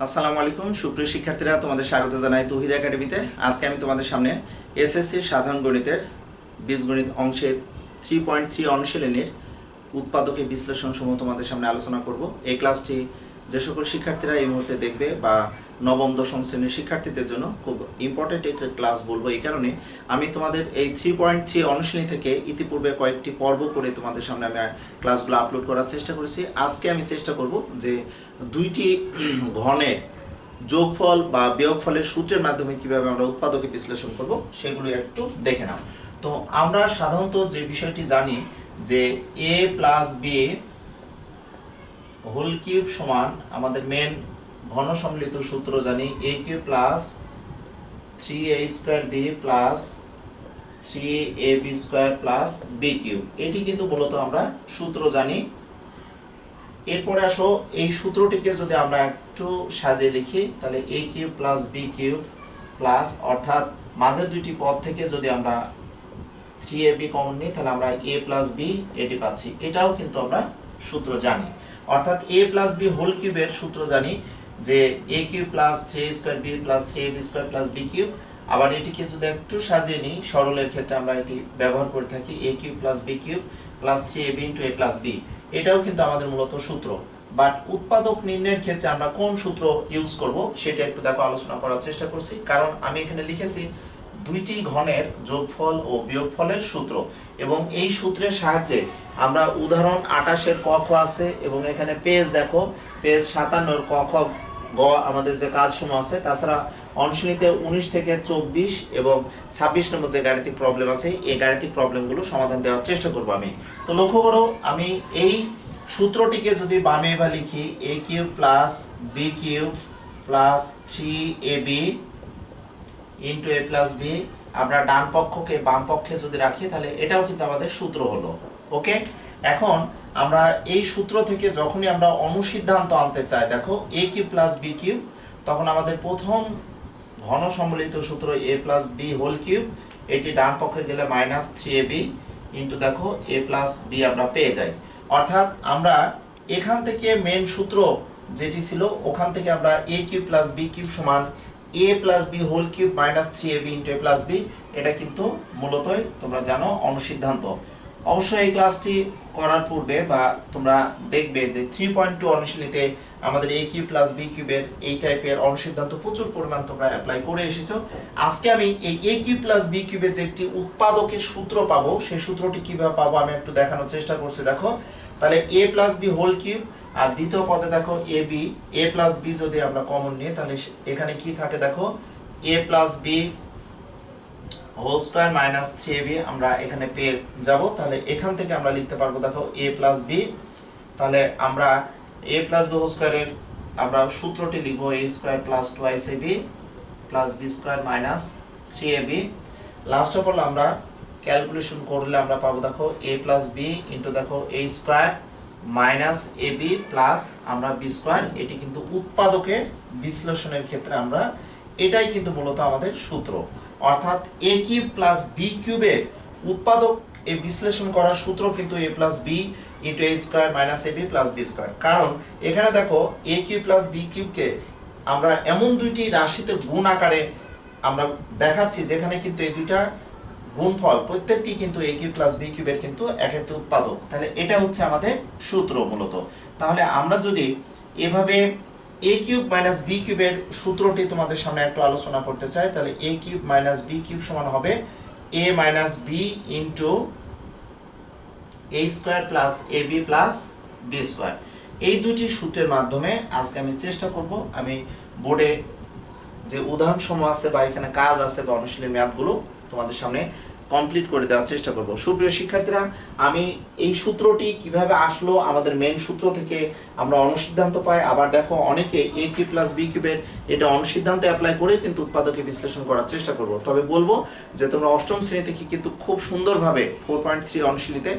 আসসালামু আলাইকুম সুপ্রিয় শিক্ষার্থীরা, তোমাদের স্বাগত জানাই তৌহিদ একাডেমিতে। আজকে আমি তোমাদের সামনে এসএসসি সাধারণ গণিতের বীজগণিত অংশের 3.3 অনুশীলনীর উৎপাদকে বিশ্লেষণ সমূহ তোমাদের সামনে আলোচনা করব। এই ক্লাসটি যে সকল শিক্ষার্থীরা এই মুহূর্তে দেখবে বা নবম দশম শ্রেণীর শিক্ষার্থীদের জন্য খুব ইম্পর্টেন্ট একটা ক্লাস বলবো। এই কারণে আমি তোমাদের এই 3.3 অনুশীলনী থেকে ইতিপূর্বে কয়েকটি পর্ব করে তোমাদের সামনে আমি ক্লাসগুলো আপলোড করার চেষ্টা করেছি। আজকে আমি চেষ্টা করব যে দুইটি ঘনের যোগফল বা বিয়োগফলের সূত্রের মাধ্যমে কিভাবে আমরা উৎপাদকে বিশ্লেষণ করব সেগুলো একটু দেখে নাও। তো আমরা সাধারণত যে বিষয়টি জানি যে a plus b whole cube সমান আমাদের মেন ঘন সম্মিলিত সূত্র জানি a cube plus 3a square b plus 3ab square plus b cube, এটি কিন্তু মূলত আমরা সূত্র জানি। এরপরে আসো এই সূত্রটিকে যদি আমরা একটু সাজিয়ে লিখি তাহলে a cube plus b cube plus, অর্থাৎ মাঝের দুইটি পদ থেকে যদি আমরা 3ab কমন নিই তাহলে আমরা a প্লাস b এটি পাচ্ছি। এটাও কিন্তু আমরা সূত্র জানি, অর্থাৎ a প্লাস b হোল কিউবের সূত্র জানি যে a cube plus 3a square b plus 3ab square plus b cube. আবার এটিকে যদি একটু সাজিয়ে নিই সরলের ক্ষেত্রে আমরা এটি ব্যবহার করে থাকি a cube plus b cube plus 3ab into a plus b, এটাও কিন্তু আমাদের মূলত সূত্র। বাট উৎপাদক নির্ণয়ের ক্ষেত্রে আমরা কোন সূত্র ইউজ করব সেটা একটু দেখো আলোচনা করার চেষ্টা করছি, কারণ আমি এখানে লিখেছি দুইটি ঘনের যোগফল ও বিয়োগফলের সূত্র, এবং এই সূত্রের সাহায্যে আমরা উদাহরণ 28 এর ক খ আছে এবং এখানে পেজ দেখো পেজ 57 এর ক খ গ আমাদের যে কাজসমূহ আছে, তাছাড়া অনুশীলনীতে 19 থেকে 24 এবং 26 নম্বর যে গাণিতিক প্রবলেম আছে এই গাণিতিক প্রবলেমগুলো সমাধান দেওয়ার চেষ্টা করব আমি। তো লক্ষ্য করো আমি এই সূত্রটিকে যদি বামে এবার লিখি a cube plus b cube plus 3ab into a plus b, আমরা ডান পক্ষকে বাম পক্ষে যদি রাখি তাহলে এটাও কিন্তু আমাদের সূত্র হলো। ওকে, এখন আমরা এই সূত্র থেকে যখনই আমরা অনুসিদ্ধান্ত আনতে চাই, দেখো a cube plus b cube, তখন আমাদের প্রথম ঘন সম্মিলিত সূত্র a plus b whole cube, এটি ডান পক্ষে গেলে মাইনাস 3ab ইনটু দেখো a প্লাস b আমরা পেয়ে যাই। অর্থাৎ আমরা এখান থেকে মেন সূত্র যেটি ছিল ওখান থেকে আমরা a cube plus b cube সমান a plus b whole cube minus 3ab into a plus b, এটা কিন্তু মূলতই তোমরা জানো অনুসিদ্ধান্ত। অবশ্যই এই ক্লাসটি করার পূর্বে বা তোমরা দেখবে যে 3.2 অনুশীলনীতে আমাদের a কিউব প্লাস b কিউবের এই টাইপের অনুসিদ্ধান্ত প্রচুর পরিমাণ তোমরা অ্যাপ্লাই করে এসেছো। আজকে আমি এই a কিউব প্লাস b কিউবের যে একটি উৎপাদকের সূত্র পাবো সেই সূত্রটি কিভাবে পাবো আমি একটু দেখানোর চেষ্টা করছি। দেখো তাহলে a plus b whole cube আর দ্বিতীয় পদে দেখো a প্লাস b যদি আমরা কমন নিই তাহলে এখানে কি থাকে দেখো a plus b whole square minus 3ab আমরা এখানে পেয়ে যাব। তাহলে এখান থেকে আমরা লিখতে পারবো দেখো a প্লাস b, তাহলে আমরা a প্লাস b হোল স্কয়ারের আমরা সূত্রটি লিখবো a square plus 2ab plus b square minus 3ab। Last of all আমরা ক্যালকুলেশন করলে আমরা পাবো দেখো a প্লাস b ইনটু দেখো a square minus ab plus আমরা b স্কয়ার, এটি কিন্তু উৎপাদকের বিশ্লেষণের ক্ষেত্রে আমরা এটাই কিন্তু মূলত আমাদের সূত্র। অর্থাৎ a কিউব প্লাস b কিউবের উৎপাদক এই বিশ্লেষণ করার সূত্র কিন্তু a plus b into a square minus ab plus b square, কারণ এখানে দেখো a কিউব প্লাস b কিউবকে আমরা এমন দুইটি রাশিতে গুণ আকারে আমরা দেখাচ্ছি যেখানে কিন্তু এই দুইটা গুণফল প্রত্যেকটি কিন্তু a কিউব প্লাস b কিউবের কিন্তু এক একটি উৎপাদক, তাহলে এটা হচ্ছে আমাদের সূত্র মূলত। তাহলে আমরা যদি এভাবে a কিউব মাইনাস b কিউবের সূত্রটি তোমাদের সামনে একটু আলোচনা করতে চাই, তাহলে a cube minus b cube সমান হবে a minus b into a square plus ab plus b square. এই দুটি সূত্রের মাধ্যমে আজকে আমি চেষ্টা করব আমি বোর্ডে যে উদাহরণ সমূহ আছে বা এখানে কাজ আছে বা অনুশীলনী ম্যাথগুলো তোমাদের সামনে কমপ্লিট করে দেওয়ার চেষ্টা করব। সুপ্রিয় শিক্ষার্থীরা, আমি এই সূত্রটি কিভাবে আসলো আমাদের মেন সূত্র থেকে আমরা অনুসিদ্ধান্ত পাই। আবার দেখো অনেকে a কিউব প্লাস b কিউবের এটা অনুসিদ্ধান্ত অ্যাপ্লাই করে কিন্তু উৎপাদকে বিশ্লেষণ করার চেষ্টা করব। তবে বলবো যে তোমরা অষ্টম শ্রেণী থেকে কিন্তু খুব সুন্দরভাবে 4.3 অনুশীলনীতে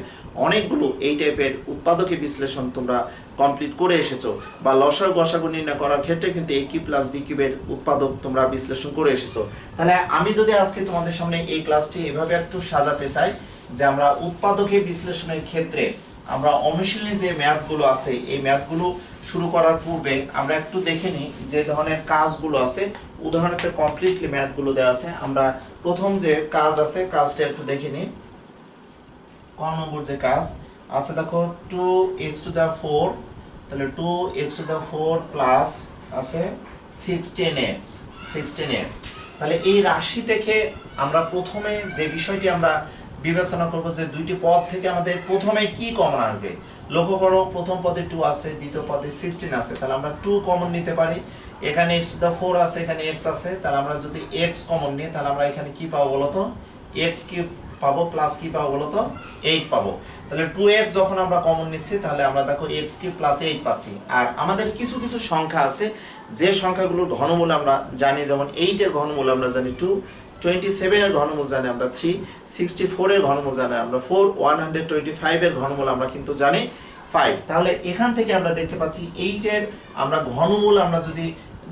অনেকগুলো এই টাইপের উৎপাদকে বিশ্লেষণ তোমরা কমপ্লিট করে এসেছো, বা লসাগু গসাগু নির্ণয় করার ক্ষেত্রে কিন্তু a কিউব প্লাস b কিউবের উৎপাদক তোমরা বিশ্লেষণ করে এসেছো। তাহলে আমি যদি আজকে তোমাদের সামনে এই ক্লাসটি এভাবে একটু সাজাতে চাই যে আমরা উৎপাদকে বিশ্লেষণের ক্ষেত্রে আমরা অনুশীলনী যে ম্যাথগুলো আছে এই ম্যাথগুলো শুরু করার পূর্বে আমরা একটু দেখে নিই যে ধরনের কাজগুলো আছে। উদাহরণে কমপ্লিটলি ম্যাথগুলো দেওয়া আছে। আমরা প্রথম যে কাজ আছে কাজটা একটু দেখে নিই। ক নম্বর যে কাজ আছে দেখো 2x⁴, তাহলে 2x⁴ প্লাস আছে 16x। তাহলে এই রাশি থেকে আমরা প্রথমে যে বিষয়টি আমরা বিবেচনা করব যে দুইটি পদ থেকে আমাদের প্রথমে কি কমন আসবে। লক্ষ্য করো প্রথম পদে 2 আছে, দ্বিতীয় পদে 16 আছে, তাহলে আমরা 2 কমন নিতে পারি। এখানে x⁴ আছে, এখানে x আছে, তাহলে আমরা যদি x কমন নিই তাহলে আমরা এখানে কি পাবো বলতো, x কিউব পাবো প্লাস কি পাবো বলতো 8 পাবো। তাহলে 2x যখন আমরা কমন নিচ্ছি তাহলে আমরা দেখো x কিউব প্লাস 8 পাচ্ছি। আর আমাদের কিছু কিছু সংখ্যা আছে যে সংখ্যাগুলোর ঘনমূল আমরা জানি, যেমন 8 এর ঘনমূল আমরা জানি 2, 27 এর ঘনমূল জানি আমরা 3, 64 এর ঘনমূল জানি আমরা 4, 125 এর ঘনমূল আমরা কিন্তু জানি 5। তাহলে এখান থেকে আমরা দেখতে পাচ্ছি 8 এর আমরা ঘনমূল আমরা যদি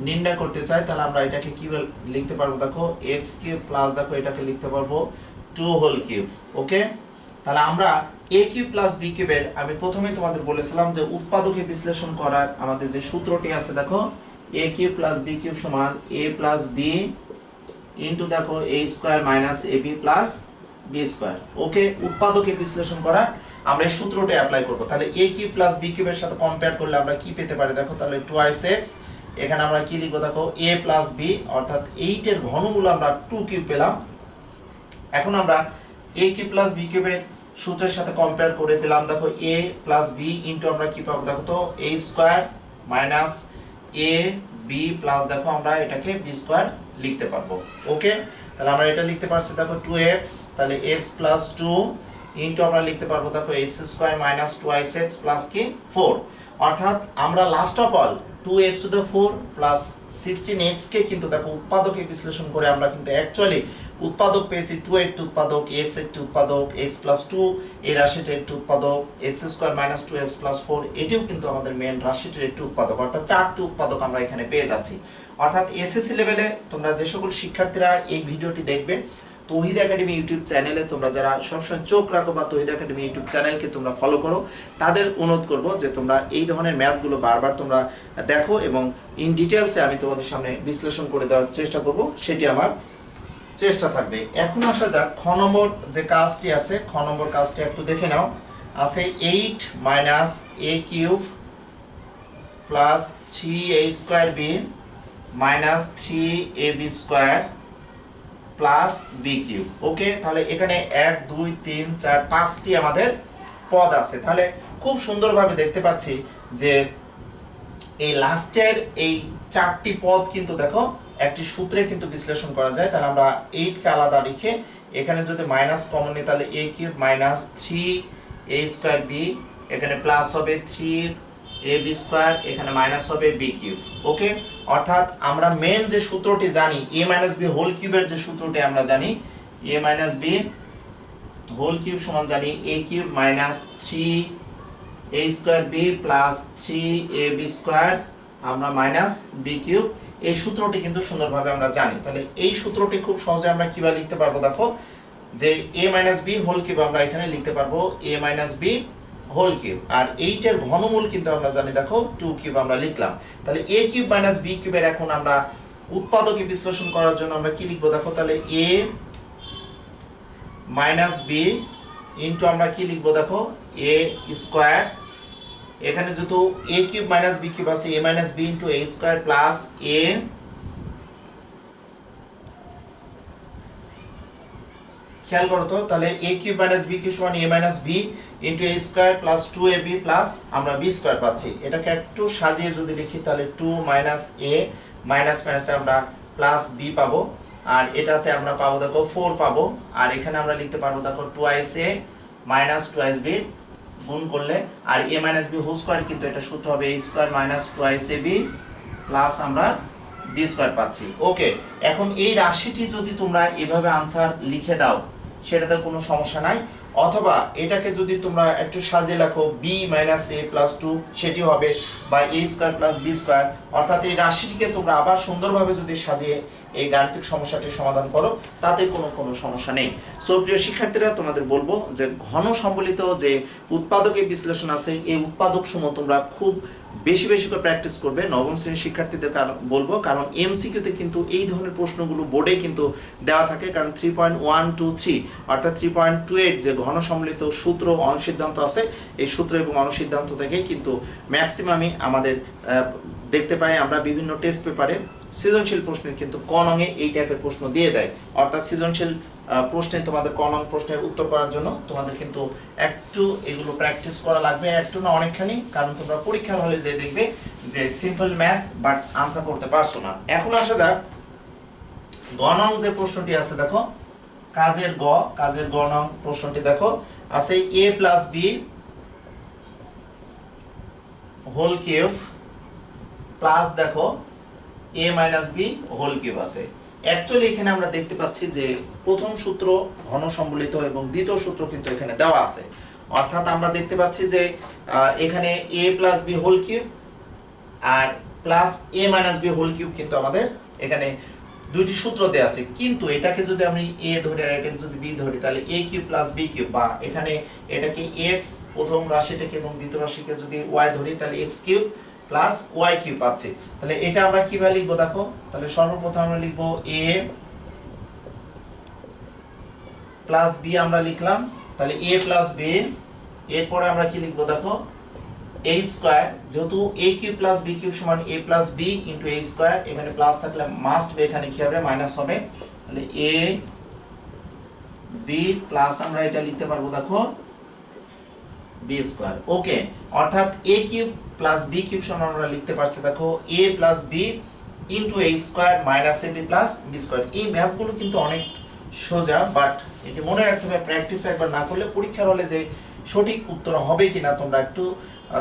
নির্ণয় করতে চাই তাহলে আমরা এটাকে কি লিখতে পারবো দেখো x কিউব প্লাস দেখো এটাকে লিখতে পারবো 2 হোল কিউব। ওকে, তাহলে আমরা a কিউব প্লাস b কিউবের আমি প্রথমেই তোমাদের বলেছিলাম যে উৎপাদকে বিশ্লেষণ করার আমাদের যে সূত্রটি আছে দেখো a cube plus b cube সমান a প্লাস b ইনটু দেখো a square minus ab plus b square. Okay, উৎপাদকে বিশ্লেষণ করার আমরা এই সূত্রটা অ্যাপ্লাই করব। তাহলে a কিউব প্লাস b কিউবের সাথে কম্পেয়ার করলে আমরা কি পেতে পারি দেখো, তাহলে 2x। এখানে আমরা কি লিখব দেখো a প্লাস b, অর্থাৎ 8 এর ঘনমূল আমরা 2 কিউব পেলাম। এখন আমরা a কিউব প্লাস b কিউবের সূত্রের সাথে কম্পেয়ার করে পেলাম দেখো a প্লাস b ইনটু আমরা কি পাবো দেখো তো a square minus a b plus দেখো আমরা এটাকে b স্কয়ার লিখতে পারবো। ওকে, তাহলে আমরা এটা লিখতে পারছি দেখো 2x, তাহলে x প্লাস 2 ইনটু আমরা লিখতে পারবো দেখো x square minus 2x plus কি 4। অর্থাৎ আমরা last of all 2x⁴ plus 16x কে কিন্তু দেখো উৎপাদকে বিশ্লেষণ করে আমরা কিন্তু অ্যাকচুয়ালি উৎপাদক পেয়েছি 2 একটি উৎপাদক, x একটি উৎপাদক, x প্লাস 2 এই রাশিটির একটি উৎপাদক, x square minus 2x plus 4 এটিও কিন্তু আমাদের মেইন রাশিটির একটি উৎপাদক, অর্থাৎ 4টি উৎপাদক আমরা এখানে পেয়ে যাচ্ছি। অর্থাৎ এসএসসি লেভেলে তোমরা যে সকল শিক্ষার্থীরা এই ভিডিওটি দেখবে তৌহিদ একাডেমি ইউটিউব চ্যানেলে তোমরা যারা সবসময় চোখ রাখো বা তৌহিদ একাডেমি ইউটিউব চ্যানেলকে তোমরা ফলো করো, তাদের অনুরোধ করব যে তোমরা এই ধরনের ম্যাথগুলো বারবার তোমরা দেখো এবং ইন ডিটেলসে আমি তোমাদের সামনে বিশ্লেষণ করে দেওয়ার চেষ্টা করব, সেটি আমার চেষ্টা থাকবে। এখন আসা যাক খ নম্বর যে কাজটি আছে, খ নম্বর কাজটি একটু দেখে নাও। আছে 8 minus a cube plus 3a square b minus 3ab square plus b cube. Okay, তাহলে এখানে 1 2 3 4 5টি আমাদের পদ আছে। তাহলে খুব সুন্দরভাবে দেখতে পাচ্ছি যে এই লাস্টের এই 4টি পদ কিন্তু দেখো একটি সূত্রে কিন্তু বিশ্লেষণ করা যায়। তাহলে আমরা 8 কে আলাদা রেখে এখানে যদি মাইনাস কমন নিই তাহলে a cube minus 3a square b, এখানে প্লাস হবে 3ab স্কয়ার, এখানে মাইনাস হবে b কিউব। ওকে, অর্থাৎ আমরা মেন যে সূত্রটি জানি a মাইনাস b হোল কিউবের যে সূত্রটি আমরা জানি a minus b whole cube সমান জানি a cube minus 3a square b plus 3ab square আমরা মাইনাস b কিউব, এই সূত্রটি কিন্তু সুন্দরভাবে আমরা জানি। তাহলে এই সূত্রটি খুব সহজে আমরা কিভাবে লিখতে পারবো দেখো যে a minus b whole cube আমরা এখানে লিখতে পারবো a minus b whole cube, আর 8 এর ঘনমূল কিন্তু আমরা জানি দেখো 2 কিউব আমরা লিখলাম। তাহলে a কিউব মাইনাস b কিউবের এখন আমরা উৎপাদকে বিশ্লেষণ করার জন্য আমরা কি লিখবো দেখো, তাহলে a মাইনাস b ইনটু আমরা কি লিখবো দেখো a স্কয়ার, এখানে যেহেতু a cube minus b cube আছে a minus b into a square plus a, খেয়াল করো তো, তাহলে a cube minus b cube সমান a minus b into a square plus 2ab plus আমরা b স্কয়ার পাচ্ছি। এটাকে একটু সাজিয়ে যদি লিখি তাহলে 2 মাইনাস a মাইনাস মাইনাসে আমরা প্লাস b পাবো, আর এটাতে আমরা পাবো দেখো 4 পাবো, আর এখানে আমরা লিখতে পারবো দেখো 2a মাইনাস 2b গুণ করলে, আর a minus b whole square কিন্তু এটা সূত্র হবে a square minus 2ac plus আমরা b স্কয়ার পাচ্ছি। ওকে, এখন এই রাশিটি যদি তোমরা এভাবে আনসার লিখে দাও সেটাতে কোনো সমস্যা নাই, অথবা এটাকে যদি তোমরা একটু সাজিয়ে লেখো b মাইনাস a প্লাস 2 সেটি হবে, বা এ স্কোয়ার প্লাস বি স্কোয়ার, অর্থাৎ এই রাশিটিকে তোমরা আবার সুন্দরভাবে যদি সাজিয়ে এই গাণিতিক সমস্যাটি সমাধান করো তাতে কোনো সমস্যা নেই। সো প্রিয় শিক্ষার্থীরা, তোমাদের বলবো যে ঘন সম্বলিত যে উৎপাদকের বিশ্লেষণ আছে এই উৎপাদক সমূহ তোমরা খুব বেশি বেশি করে প্র্যাকটিস করবে। নবম শ্রেণীর শিক্ষার্থীদের বলবো, কারণ এমসিকিউতে কিন্তু এই ধরনের প্রশ্নগুলো বোর্ডে কিন্তু দেওয়া থাকে। কারণ 3.123 অর্থাৎ 3.28 যে ঘন সম্বলিত সূত্র অনুসিদ্ধান্ত আছে এই সূত্র এবং অনুসিদ্ধান্ত থেকে কিন্তু ম্যাক্সিমামই আমাদের দেখতে পাই আমরা বিভিন্ন টেস্ট পেপারে সৃজনশীল প্রশ্নের কিন্তু ক নঙে এই টাইপের প্রশ্ন দিয়ে দেয়। অর্থাৎ সৃজনশীল প্রশ্নে তোমাদের ক নং প্রশ্নের উত্তর করার জন্য তোমাদের কিন্তু একটু এগুলো প্র্যাকটিস করা লাগবে, একটু না অনেকখানি। কারণ তোমরা পরীক্ষার হলে যে দেখবে যে সিম্পল ম্যাথ বাট আনসার করতে পারছো না। এখন আসা যাক গ নং যে প্রশ্নটি আছে, দেখো কাজের গ নং প্রশ্নটি দেখো আছে a plus b whole cube plus দেখো a minus b whole cube আছে। অ্যাকচুয়ালি এখানে আমরা দেখতে পাচ্ছি যে প্রথম সূত্র ঘন সম্বলিত এবং দ্বিতীয় সূত্র কিন্তু এখানে দেওয়া আছে। অর্থাৎ আমরা দেখতে পাচ্ছি যে এখানে a plus b whole cube আর plus a minus b whole cube কিন্তু আমাদের এখানে দুইটি সূত্র দেওয়া আছে। কিন্তু এটাকে যদি আমি a ধরি আর এটাকে যদি b ধরি তাহলে a cube plus b cube, বা এখানে এটাকে x প্রথম রাশিটাকে এবং দ্বিতীয় রাশিকে যদি y ধরি তাহলে x cube plus y cube পাচ্ছি। তাহলে এটা আমরা কিভাবে লিখবো দেখো, তাহলে সর্বপ্রথম আমরা লিখবো a প্লাস b আমরা লিখলাম, তাহলে a প্লাস b, এরপরে আমরা কি লিখবো দেখো a স্কয়ার, যেহেতু a cube plus b cube সমান a plus b into a square, এখানে প্লাস থাকলে মাস্ট বি এখানে কি হবে মাইনাস হবে, তাহলে a b প্লাস আমরা এটা লিখতে পারবো দেখো b স্কয়ার। ওকে, অর্থাৎ a cube plus b cube সমান আমরা লিখতে পারছি দেখো a plus b into a square minus ab plus b square. এই ম্যাথগুলো কিন্তু অনেক সোজা, বাট এটি মনে রাখতে হবে প্র্যাকটিস একবার না করলে পরীক্ষার হলে যে সঠিক উত্তর হবে কিনা তোমরা একটু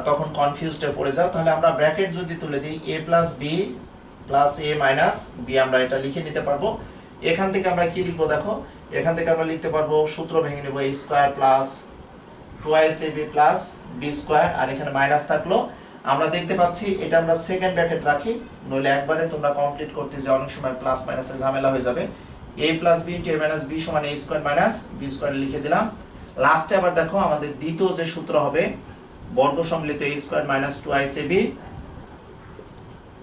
তখন কনফিউজড হয়ে পড়ে যাও। তাহলে আমরা ব্র্যাকেট যদি তুলে দিই a plus b plus a minus b আমরা এটা লিখে নিতে পারবো। এখান থেকে আমরা কি লিখবো দেখো, এখান থেকে আমরা লিখতে পারবো সূত্র ভেঙে নেব a square plus 2ab plus b square, আর এখানে মাইনাস থাকলো। আমরা দেখতে পাচ্ছি এটা আমরা সেকেন্ড ব্র্যাকেট রাখি, নইলে একবারে তোমরা কমপ্লিট করতে যে অনেক সময় প্লাস মাইনাসের ঝামেলা হয়ে যাবে। a plus b into a minus b সমান a square minus b square লিখে দিলাম। লাস্টে আবার দেখো আমাদের দ্বিতীয় যে সূত্র হবে বর্গ সম্মিলিত a square minus 2ac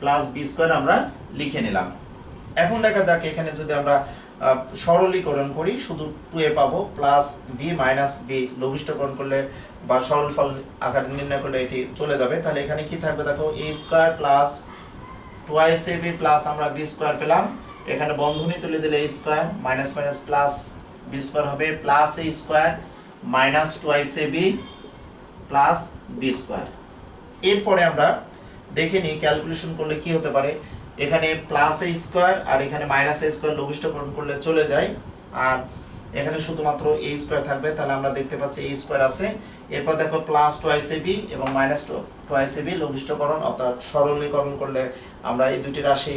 plus b square আমরা লিখে নিলাম। এখন দেখা যাক এখানে যদি আমরা সরলীকরণ করি শুধু 2a পাবো প্লাস b মাইনাস b, লঘিষ্ঠকরণ করলে বা সরল ফল আকারে নির্ণয় করলে এটি চলে যাবে। তাহলে এখানে কি থাকবে দেখো a square plus 2ac plus আমরা b স্কয়ার পেলাম। এখানে বন্ধনী তুলে দিলে a square minus minus plus b square হবে plus a square minus 2ac plus b square. এরপরে আমরা দেখে নিই ক্যালকুলেশন করলে কি হতে পারে। এখানে প্লাস a স্কয়ার আর এখানে মাইনাস a স্কয়ার লঘিষ্ঠকরণ করলে চলে যায়, আর এখানে শুধুমাত্র a স্কয়ার থাকবে। তাহলে আমরা দেখতে পাচ্ছি a স্কয়ার আছে। এরপর দেখো প্লাস 2ac এবং মাইনাস 2ac লঘিষ্ঠকরণ অর্থাৎ সরলীকরণ করলে আমরা এই দুটি রাশি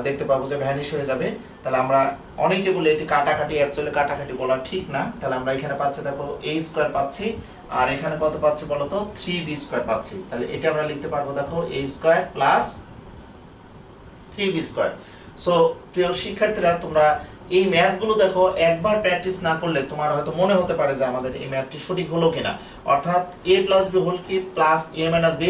দেখতে পাবো যে ভ্যানিশ হয়ে যাবে। তাহলে আমরা অনেকে বলে এটি কাটাকাটি, অ্যাকচুয়ালি কাটাকাটি বলা ঠিক না। তাহলে আমরা এখানে পাচ্ছি দেখো a স্কয়ার পাচ্ছি, আর এখানে কত পাচ্ছি বলো তো 3b স্কয়ার পাচ্ছি। তাহলে এটা আমরা লিখতে পারবো দেখো a square plus 3b square. So প্রিয় শিক্ষার্থীরা, তোমরা এই ম্যাথগুলো দেখো একবার প্র্যাকটিস না করলে তোমার হয়তো মনে হতে পারে যে আমাদের এই ম্যাথটি সঠিক হলো কিনা। অর্থাৎ a plus b whole cube plus a minus b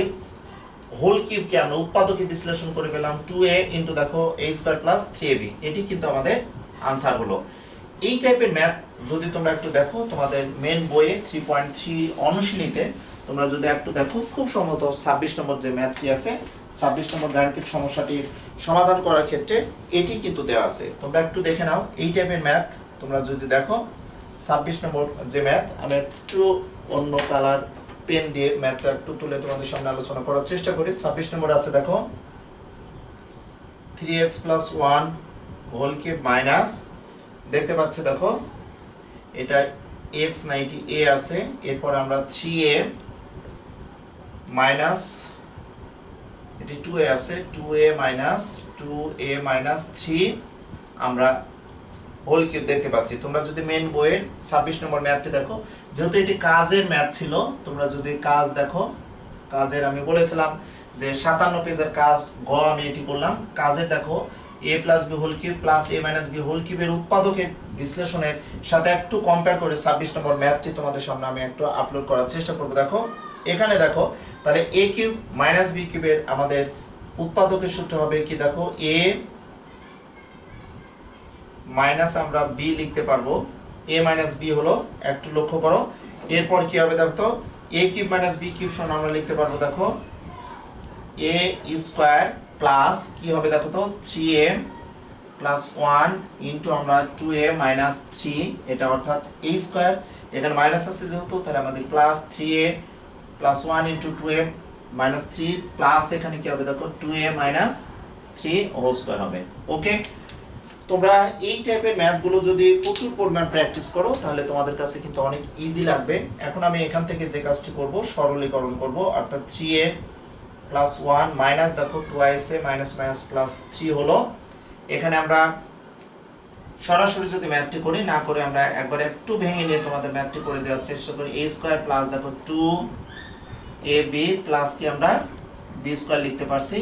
whole কিউবকে আমরা উৎপাদকে বিশ্লেষণ করে পেলাম 2a ইনটু দেখো a স্কয়ার প্লাস 3ab, এটি কিন্তু আমাদের আনসার হলো। এই টাইপের ম্যাথ যদি তোমরা একটু দেখো তোমাদের মেন বইয়ে 3.3 অনুশীলনীতে তোমরা যদি একটু দেখো, খুব সম্ভবত 26 নম্বর যে ম্যাথটি আছে 26 নম্বর গাণিতিক সমস্যাটির সমাধান করার ক্ষেত্রে এটি কিন্তু দেওয়া আছে। তোমরা একটু দেখে নাও এই টাইপের ম্যাথ তোমরা যদি দেখো 26 নম্বর যে ম্যাথ, আমি একটু অন্য কালার পেন দিয়ে ম্যাথটা একটু তুলে তোমাদের সামনে আলোচনা করার চেষ্টা করি। 26 নম্বর আছে দেখো 3x plus 1 whole cube minus, দেখতে পাচ্ছি দেখো এটা x 90a আছে। এরপর আমরা 3a মাইনাস এটি 2a আছে 2a মাইনাস 3 আমরা হোল কিউব দেখতে পাচ্ছি। তোমরা যদি মেন বইয়ের 26 নম্বর ম্যাথটি দেখো, যেহেতু এটি কাজের ম্যাথ ছিল, তোমরা যদি কাজ দেখো, কাজের আমি বলেছিলাম যে 57 পেজের কাজ গ আমি এটি করলাম। কাজে দেখো a plus b whole cube plus a minus b whole কিউবের উৎপাদকের বিশ্লেষণের সাথে একটু কম্পেয়ার করে 26 নম্বর ম্যাথটি তোমাদের সামনে আমি একটু আপলোড করার চেষ্টা করব। দেখো এখানে দেখো তাহলে a কিউব মাইনাস বি কিউবের আমাদের উৎপাদকের সূত্র হবে কি, দেখো a মাইনাস আমরা b লিখতে পারবো, a মাইনাস b হলো, একটু লক্ষ্য করো। এরপর কি হবে দেখো তো a cube minus b cube সমান আমরা লিখতে পারবো দেখো a স্কয়ার প্লাস কি হবে দেখো তো 3a প্লাস 1 ইনটু আমরা 2a মাইনাস 3, এটা অর্থাৎ a স্কয়ার, এখানে মাইনাস আছে যেহেতু তাহলে আমাদের plus 3a plus 1 into 2a minus 3 plus এখানে কি হবে দেখো 2a মাইনাস 3 হোল স্কয়ার হবে। ওকে, তোমরা এই টাইপের ম্যাথগুলো যদি প্রচুর পরিমাণ প্র্যাকটিস করো তাহলে তোমাদের কাছে কিন্তু অনেক ইজি লাগবে। এখন আমি এখান থেকে যে কাজটি করব সরলীকরণ করব, অর্থাৎ 3a প্লাস 1 মাইনাস দেখো 2a মাইনাস মাইনাস প্লাস 3 হলো। এখানে আমরা সরাসরি যদি ম্যাথটি করি না করে আমরা একবার একটু ভেঙে নিয়ে তোমাদের ম্যাথটি করে দেওয়ার চেষ্টা করি। a স্কয়ার প্লাস দেখো 2ab প্লাস কি আমরা b স্কয়ার লিখতে পারছি।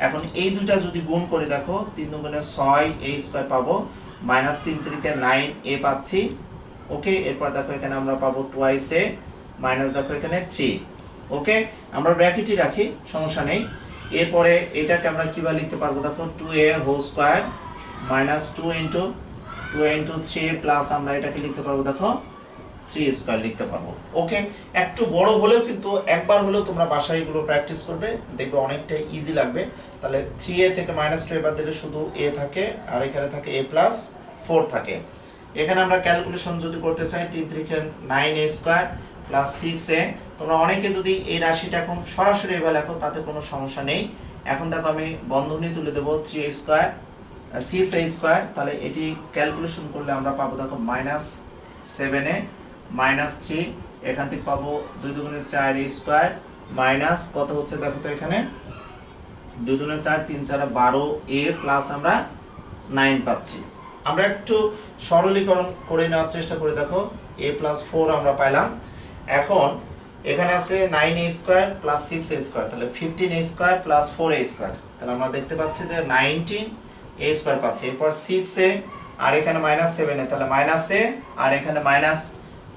এখন এই দুইটা যদি গুণ করে দেখো 3 গুণে 6 a স্কয়ার পাবো, মাইনাস 3 3 কে 9a পাচ্ছি। ওকে, এরপর দেখো এখানে আমরা পাবো 2a মাইনাস দেখো এখানে 3। ওকে, আমরা ব্র্যাকেটই রাখি, সমস্যা নেই। এরপরে এটাকে আমরা কিভাবে লিখতে পারবো দেখো 2a whole square minus 2 into 3 plus আমরা এটাকে লিখতে পারবো দেখো 3 স্কয়ার লিখতে পারবো। ওকে, একটু বড় হলেও কিন্তু একবার হলেও তোমরা বাসায় এগুলো প্র্যাকটিস করবে, দেখবে অনেকটা ইজি লাগবে। তাহলে 3a থেকে মাইনাস 2a বাদ দিলে শুধু a থাকে, আর এখানে থাকে a প্লাস 4 থাকে। এখানে আমরা ক্যালকুলেশন যদি করতে চাই 3 3 কে 9a স্কয়ার প্লাস 6a, তোমরা অনেকে যদি এই রাশিটা এখন সরাসরি এভাবে লেখো তাতে কোনো সমস্যা নেই। এখন দেখো আমি বন্ধনী তুলে দেবো 3a স্কয়ার 6a স্কয়ার, তাহলে এটি ক্যালকুলেশন করলে আমরা পাবো দেখো মাইনাস 7a মাইনাস 3, এখান থেকে পাবো 2 দুগুণে 4a স্কয়ার মাইনাস কত হচ্ছে দেখো তো এখানে 2 দুগুণে 4 3 4 12a প্লাস আমরা 9 পাচ্ছি। আমরা একটু সরলীকরণ করে নেওয়ার চেষ্টা করে দেখো a প্লাস 4 আমরা পাইলাম। এখন এখানে আছে 9a square plus 6a square, তাহলে 15a square plus 4a square, তাহলে আমরা দেখতে পাচ্ছি যে 19a স্কয়ার পাচ্ছি। এরপর 6a আর এখানে মাইনাস 7a, তাহলে মাইনাস a আর এখানে মাইনাস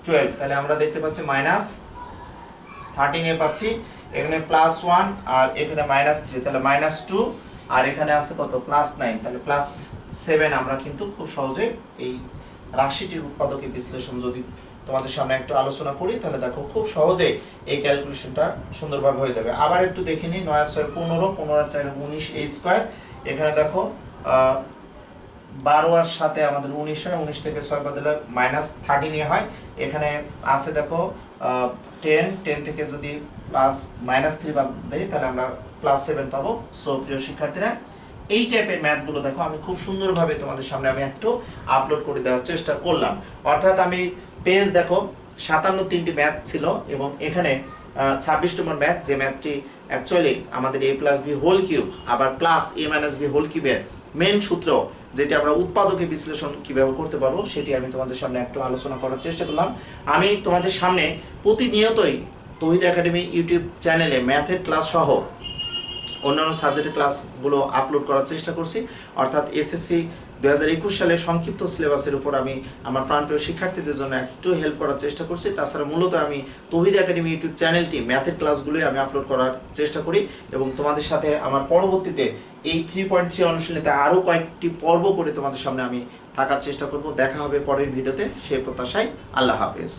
12, তাহলে আমরা দেখতে পাচ্ছি মাইনাস 13a পাচ্ছি। এখানে প্লাস 1 আর এখানে মাইনাস 3, তাহলে মাইনাস 2 আর এখানে আছে কত প্লাস 9, তাহলে প্লাস 7। আমরা কিন্তু খুব সহজে এই রাশিটির উৎপাদকের বিশ্লেষণ যদি তোমাদের সামনে একটু আলোচনা করি তাহলে দেখো খুব সহজে এই ক্যালকুলেশনটা সুন্দরভাবে হয়ে যাবে। আবার একটু দেখে নিই 9 6 15 15 4 19 a স্কয়ার, এখানে দেখো 12 আর সাথে আমাদের 19 হয়, 19 থেকে 6 বাদ দিলে মাইনাস 13 হয়। এখানে আছে দেখো 10 থেকে যদি প্লাস মাইনাস 3 বাদ দেই তাহলে আমরা প্লাস 7 পাবো। সো প্রিয় শিক্ষার্থীরা, এই টাইপের ম্যাথগুলো দেখো আমি খুব সুন্দরভাবে তোমাদের সামনে আমি একটু আপলোড করে দেওয়ার চেষ্টা করলাম। অর্থাৎ আমি পেজ দেখো 57টি ম্যাথ ছিল এবং এখানে 26 নম্বর ম্যাথ, যে ম্যাথটি অ্যাকচুয়ালি আমাদের a plus b whole cube আবার plus a minus b whole কিউবের মেন সূত্র, যেটি আমরা উৎপাদকে বিশ্লেষণ কিভাবে করতে পারবো সেটি আমি তোমাদের সামনে একটু আলোচনা করার চেষ্টা করলাম। আমি তোমাদের সামনে প্রতিনিয়তই তৌহিদ একাডেমি ইউটিউব চ্যানেলে ম্যাথের ক্লাস সহ অন্যান্য সাবজেক্টের ক্লাসগুলো আপলোড করার চেষ্টা করছি। অর্থাৎ এসএসসি 2021 সালের সংক্ষিপ্ত সিলেবাসের উপর আমি আমার প্রাণপ্রিয় শিক্ষার্থীদের জন্য একটু হেল্প করার চেষ্টা করছি। তাছাড়া মূলত আমি তৌহিদ একাডেমি ইউটিউব চ্যানেলটি ম্যাথের ক্লাসগুলোই আমি আপলোড করার চেষ্টা করি এবং তোমাদের সাথে আমার পরবর্তীতে এই 3.3 অনুশীলনীতে আরও কয়েকটি পর্ব করে তোমাদের সামনে আমি থাকার চেষ্টা করব। দেখা হবে পরের ভিডিওতে, সেই প্রত্যাশায় আল্লাহ হাফেজ।